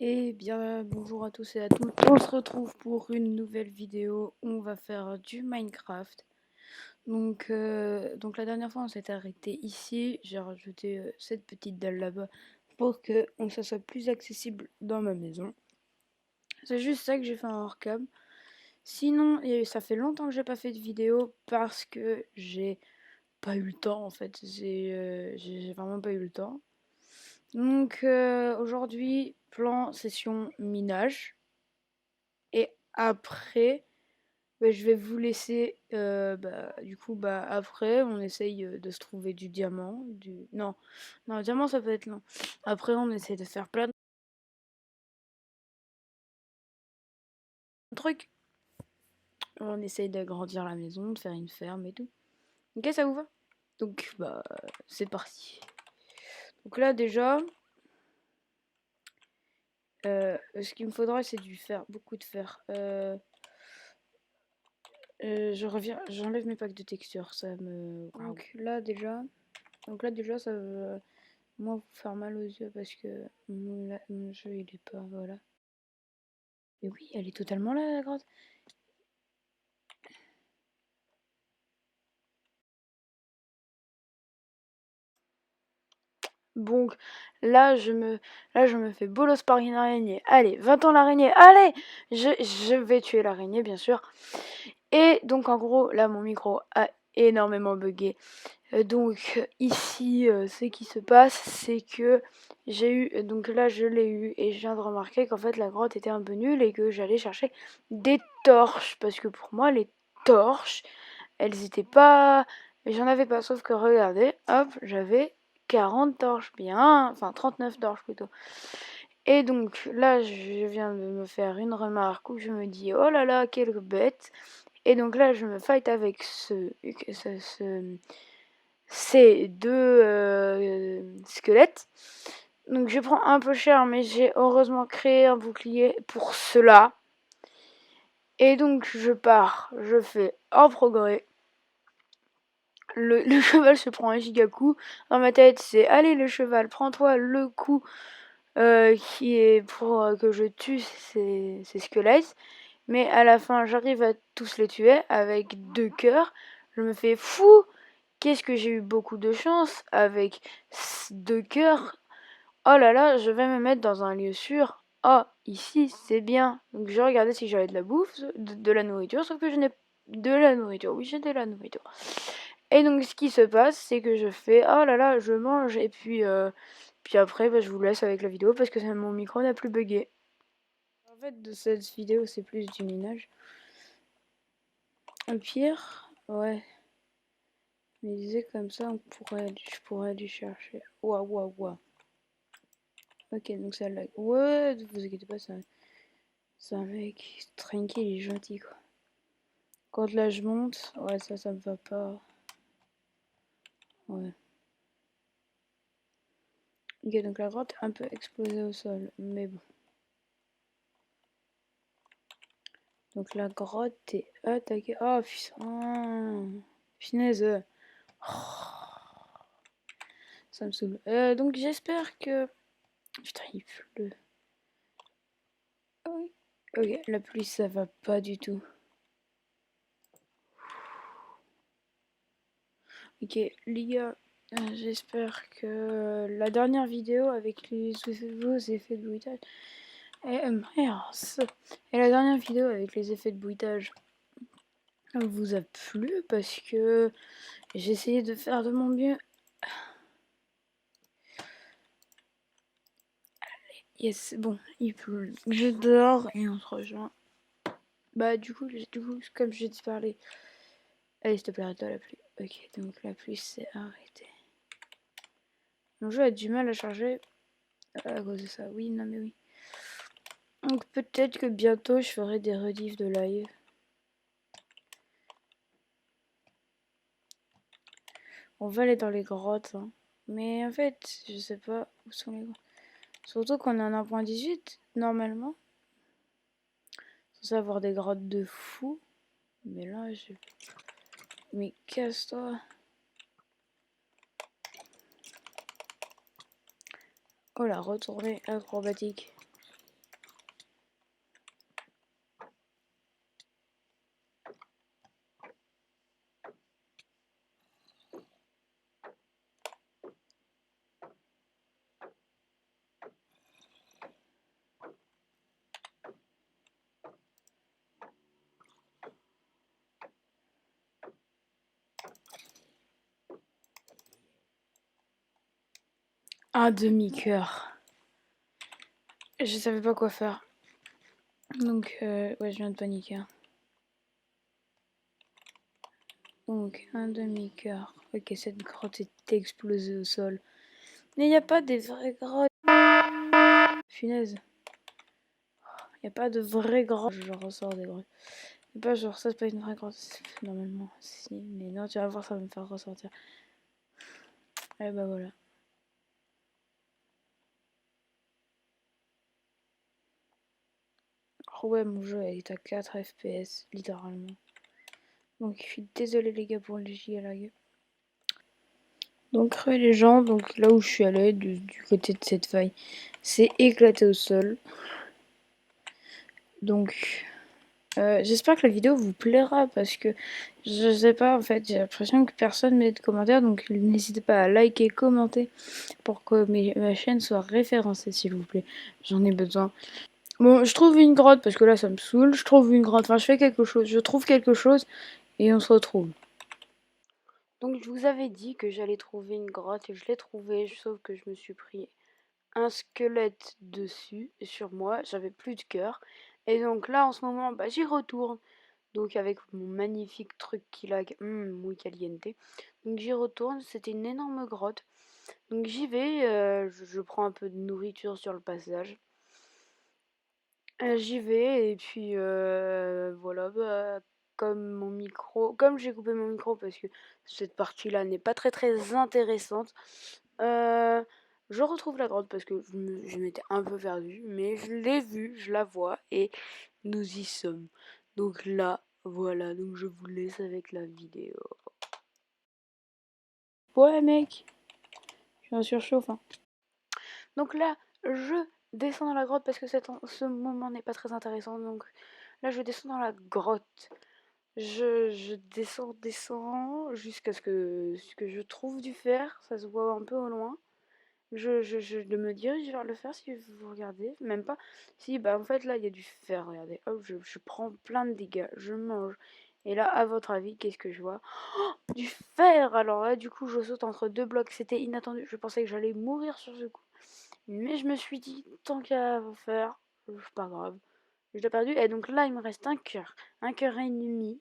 Eh bien, bonjour à tous et à toutes. On se retrouve pour une nouvelle vidéo. On va faire du Minecraft. Donc la dernière fois, on s'est arrêté ici. J'ai rajouté cette petite dalle là-bas pour que ça soit plus accessible dans ma maison. C'est juste ça que j'ai fait en hors-cam. Sinon, ça fait longtemps que j'ai pas fait de vidéo parce que j'ai pas eu le temps en fait. J'ai vraiment pas eu le temps. Donc aujourd'hui, plan session minage. Et après, je vais vous laisser. Du coup, après, on essaye de se trouver du diamant. Non, non, le diamant, ça peut être long. Après, on essaye de faire plein de trucs. On essaye d'agrandir la maison, de faire une ferme et tout. Ok, ça vous va? Donc, c'est parti. Donc là, déjà, ce qu'il me faudra, c'est du fer, beaucoup de fer. Je reviens, j'enlève mes packs de textures, ça me. Donc là déjà, ça va moins vous faire mal aux yeux parce que mon jeu il est pas, voilà. Et oui, elle est totalement là la grotte. Donc là je me fais bolos par une araignée. Allez, 20 ans l'araignée. Allez, je vais tuer l'araignée bien sûr. Et donc en gros là mon micro a énormément bugué. Donc ici, ce qui se passe, c'est que j'ai eu, donc là je l'ai eu et je viens de remarquer qu'en fait la grotte était un peu nulle et que j'allais chercher des torches parce que pour moi les torches, elles étaient pas, j'en avais pas, sauf que regardez, hop, j'avais 40 torches bien, enfin 39 torches plutôt. Et donc là je viens de me faire une remarque où je me dis oh là là quelle bête. Et donc là je me fight avec ces deux squelettes. Donc je prends un peu cher, mais j'ai heureusement créé un bouclier pour cela. Et donc je pars, je fais un progrès. Le cheval se prend un giga coup. Dans ma tête, c'est allez le cheval, prends-toi le coup qui est pour que je tue ces squelettes. Mais à la fin, j'arrive à tous les tuer avec 2 cœurs. Je me fais fou. Qu'est-ce que j'ai eu beaucoup de chance avec 2 cœurs. Oh là là, je vais me mettre dans un lieu sûr. Oh, ici, c'est bien. Donc je regardais si j'avais de la bouffe, de la nourriture, sauf que je n'ai de la nourriture. Oui, j'ai de la nourriture. Et donc ce qui se passe, c'est que je fais oh là là, je mange et puis après, je vous laisse avec la vidéo parce que mon micro n'a plus bugué. En fait, de cette vidéo, c'est plus du minage. Au pire, ouais. Mais disais comme ça, je pourrais aller chercher. Waouh, waouh, waouh. Ok, donc ça lag. Ouais, vous inquiétez pas, c'est un mec tranquille, il est gentil quoi. Quand là je monte, ouais, ça me va pas. Ouais. Ok, donc la grotte est un peu explosée au sol, mais bon. Donc la grotte est attaquée. Oh putain. Punaise. Oh, ça me saoule. Donc j'espère que. Putain, il pleut. Oui. Ok, la pluie ça va pas du tout. Ok, les gars, j'espère que la dernière vidéo avec les vos effets de bruitage. Merde. Et la dernière vidéo avec les effets de bruitage vous a plu parce que j'ai essayé de faire de mon mieux. Yes, bon, il pleut. Je dors et on se rejoint. Du coup, comme j'ai dit parler. Allez, s'il te plaît, arrête la pluie. Ok, donc la pluie s'est arrêtée. Mon jeu a du mal à charger à cause de ça. Oui, non, mais oui. Donc peut-être que bientôt je ferai des rediffs de live. On va aller dans les grottes. Hein. Mais en fait, je sais pas où sont les grottes. Surtout qu'on est en 1.18, normalement. Censé avoir des grottes de fou. Mais là, je... Mais casse-toi. Oh la retournée acrobatique. un demi-cœur. Je savais pas quoi faire. Donc, ouais, je viens de paniquer. Donc, un demi-cœur. Ok, cette grotte est explosée au sol. Mais il n'y a pas des vraies grottes. Punaise. Il n'y a pas de vraies grottes. Je ressors des grottes. C'est pas genre ça, c'est pas une vraie grotte. Normalement, si. Mais non, tu vas voir, ça va me faire ressortir. Et bah voilà. Oh ouais, mon jeu est à 4 FPS, littéralement. Donc je suis désolée les gars pour le giga-lag. Donc les gens, donc là où je suis allée, du côté de cette faille, c'est éclaté au sol. Donc j'espère que la vidéo vous plaira parce que je sais pas, en fait j'ai l'impression que personne met de commentaires, donc n'hésitez pas à liker, commenter pour que ma chaîne soit référencée s'il vous plaît. J'en ai besoin. Bon, je trouve une grotte parce que là ça me saoule, je trouve une grotte, enfin je fais quelque chose, je trouve quelque chose et on se retrouve. Donc je vous avais dit que j'allais trouver une grotte et je l'ai trouvée, sauf que je me suis pris un squelette dessus, sur moi, j'avais plus de cœur. Et donc là en ce moment, bah, j'y retourne. Donc avec mon magnifique truc qui lag, muy caliente. Donc j'y retourne, c'était une énorme grotte. Donc j'y vais, je prends un peu de nourriture sur le passage. J'y vais et puis voilà, bah, comme j'ai coupé mon micro parce que cette partie-là n'est pas très intéressante, heu, je retrouve la grotte parce que je m'étais un peu perdue, mais je l'ai vue, je la vois et nous y sommes. Donc là, voilà, donc je vous laisse avec la vidéo. Ouais mec, je suis en surchauffe, hein. Donc là, je descends dans la grotte parce que ce moment n'est pas très intéressant, donc là je descends dans la grotte. Je descends jusqu'à ce que je trouve du fer, ça se voit un peu au loin. Je me dirige vers le fer si vous regardez, même pas. Si, bah en fait là il y a du fer, regardez. Hop, je prends plein de dégâts, je mange. Et là, à votre avis, qu'est-ce que je vois? Oh, du fer! Alors là, du coup, je saute entre deux blocs, c'était inattendu. Je pensais que j'allais mourir sur ce coup. Mais je me suis dit, tant qu'à faire, c'est pas grave. Je l'ai perdu. Et donc là, il me reste un cœur et demi.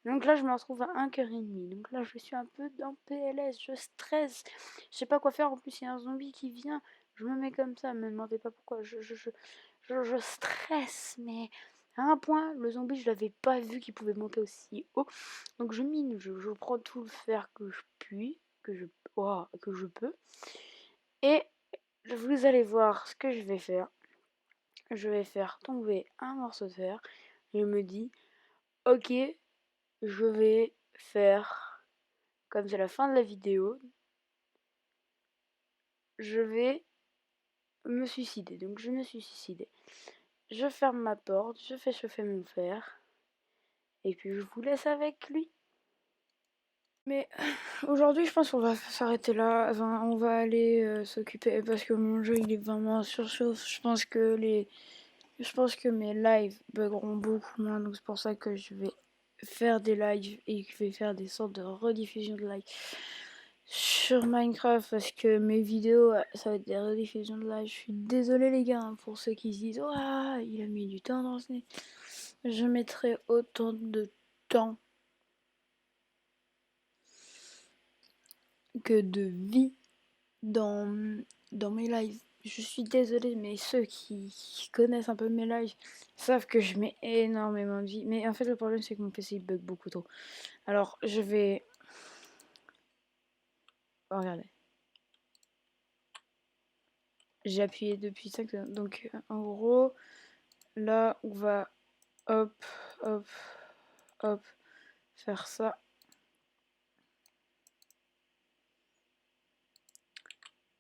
Donc là, je me retrouve à un cœur et demi. Donc là, je suis un peu dans PLS, je stresse. Je sais pas quoi faire. En plus, il y a un zombie qui vient. Je me mets comme ça. Me demandez pas pourquoi. Je stresse. Mais à un point, le zombie, je l'avais pas vu qu'il pouvait monter aussi haut. Donc je mine. Je prends tout le fer que je puis, que je peux. Et vous allez voir ce que je vais faire. Je vais faire tomber un morceau de fer. Je me dis, ok, je vais faire, comme c'est la fin de la vidéo, je vais me suicider. Donc je me suis suicidée. Je ferme ma porte, je fais chauffer mon fer, et puis je vous laisse avec lui. Mais aujourd'hui, je pense qu'on va s'arrêter là. Enfin, on va aller s'occuper parce que mon jeu il est vraiment surchauffe. Je pense que mes lives buggeront beaucoup moins, donc c'est pour ça que je vais faire des lives et que je vais faire des sortes de rediffusions de lives sur Minecraft parce que mes vidéos, ça va être des rediffusions de live. Je suis désolée les gars hein, pour ceux qui se disent «Ouah, il a mis du temps dans ce nez». Je mettrai autant de temps que de vie dans, dans mes lives. Je suis désolée, mais ceux qui connaissent un peu mes lives savent que je mets énormément de vie. Mais en fait, le problème, c'est que mon PC il bug beaucoup trop. Alors, je vais. Oh, regardez. J'ai appuyé depuis 5 secondes. Donc, en gros, là, on va hop, hop, hop, faire ça.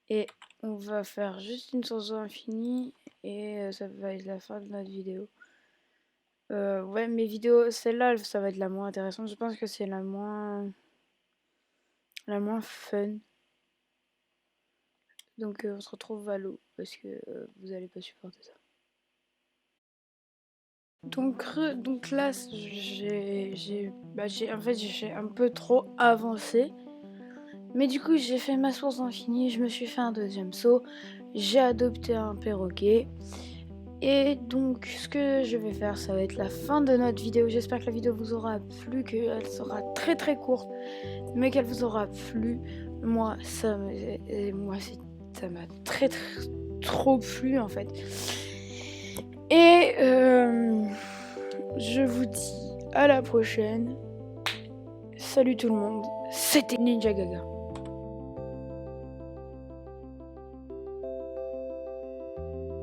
Et on va faire juste une source infinie. Et ça va être la fin de notre vidéo. Ouais, mes vidéos, celle-là, ça va être la moins intéressante. Je pense que c'est la moins fun. Donc on se retrouve à l'eau parce que vous allez pas supporter ça. Donc là, en fait, j'ai un peu trop avancé. Mais du coup, j'ai fait ma source d'infini, je me suis fait un deuxième saut, j'ai adopté un perroquet. Et donc, ce que je vais faire, ça va être la fin de notre vidéo. J'espère que la vidéo vous aura plu, qu'elle sera très très courte, mais qu'elle vous aura plu. Moi, ça m'a très trop plu en fait. Et je vous dis à la prochaine. Salut tout le monde, c'était Ninja Gaga.